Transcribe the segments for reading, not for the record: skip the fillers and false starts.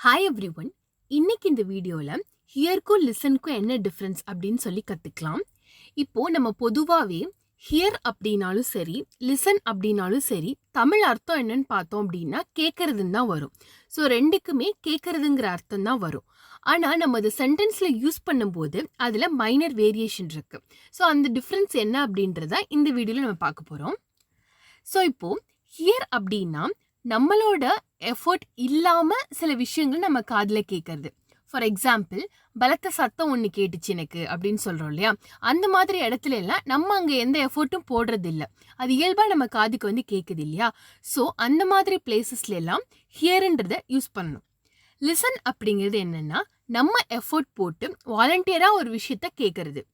Hi every one. இன்னைக்கு இந்த வீடியோவில் ஹியர்க்கும் லிசனுக்கும் என்ன டிஃப்ரென்ஸ் அப்படின்னு சொல்லி கற்றுக்கலாம். இப்போது நம்ம பொதுவாகவே ஹியர் அப்படின்னாலும் சரி, லிசன் அப்படின்னாலும் சரி, தமிழ் அர்த்தம் என்னன்னு பார்த்தோம் அப்படின்னா கேட்கறதுன்னு தான் வரும். ஸோ ரெண்டுக்குமே கேட்கறதுங்கிற அர்த்தம் தான் வரும். ஆனால் நம்ம அதை சென்டென்ஸில் யூஸ் பண்ணும்போது அதில் மைனர் வேரியேஷன் இருக்குது. ஸோ அந்த டிஃப்ரென்ஸ் என்ன அப்படின்றத இந்த வீடியோவில் நம்ம பார்க்க போகிறோம். ஸோ இப்போது ஹியர் அப்படின்னா நம்மளோட எஃபர்ட் இல்லாமல் சில விஷயங்கள் நம்ம காதில் கேட்கறது. ஃபார் எக்ஸாம்பிள், பலத்த சத்தம் ஒன்று கேட்டுச்சு எனக்கு அப்படின்னு சொல்கிறோம் இல்லையா? அந்த மாதிரி இடத்துல எல்லாம் நம்ம அங்கே எந்த எஃபர்ட்டும் போடுறது இல்லை. அது இயல்பாக நம்ம காதுக்கு வந்து கேட்குது இல்லையா? ஸோ அந்த மாதிரி பிளேசஸ்ல எல்லாம் ஹியர்ன்றதை யூஸ் பண்ணணும். லிசன் அப்படிங்கிறது என்னன்னா நம்ம எஃபர்ட் போட்டு வாலண்டியராக ஒரு விஷயத்த கேட்கறது.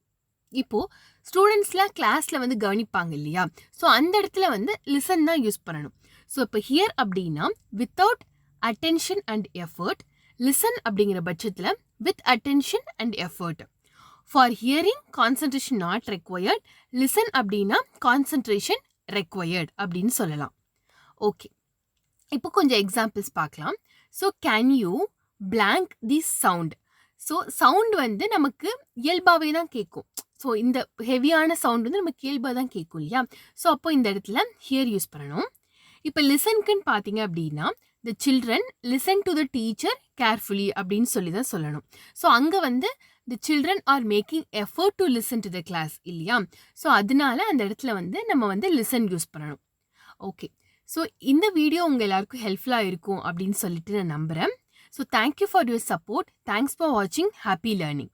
இப்போது ஸ்டூடெண்ட்ஸ்லாம் கிளாஸில் வந்து கவனிப்பாங்க இல்லையா? ஸோ அந்த இடத்துல வந்து லிசன் தான் யூஸ் பண்ணணும். ஸோ இப்போ ஹியர் அப்படின்னா without attention and effort, listen அப்படிங்கிற பட்சத்தில் with attention and effort. For hearing concentration not required, listen அப்படின்னா கான்சன்ட்ரேஷன் ரெக்வயர்ட் அப்படின்னு சொல்லலாம். ஓகே, இப்போ கொஞ்சம் எக்ஸாம்பிள்ஸ் பார்க்கலாம். So can you blank the sound. So sound வந்து நமக்கு இயல்பாகவே தான் கேட்கும். ஸோ இந்த ஹெவியான சவுண்ட் வந்து நமக்கு இயல்பாக தான் கேட்கும் இல்லையா? ஸோ அப்போ இந்த இடத்துல ஹியர் யூஸ் பண்ணணும். இப்போ லிசனுக்குன்னு பார்த்தீங்க அப்படின்னா the children listen to the teacher carefully அப்படின்னு சொல்லி தான் சொல்லணும். ஸோ அங்கே வந்து the children are making effort to listen to the class இல்லையா? ஸோ அதனால அந்த இடத்துல வந்து நம்ம வந்து லிசன் யூஸ் பண்ணணும். ஓகே, ஸோ இந்த வீடியோ உங்கள் எல்லாருக்கும் ஹெல்ப்ஃபுல்லாக இருக்கும் அப்படின்னு சொல்லிட்டு நான் நம்புகிறேன். So thank you for your support. Thanks for வாட்சிங். Happy learning.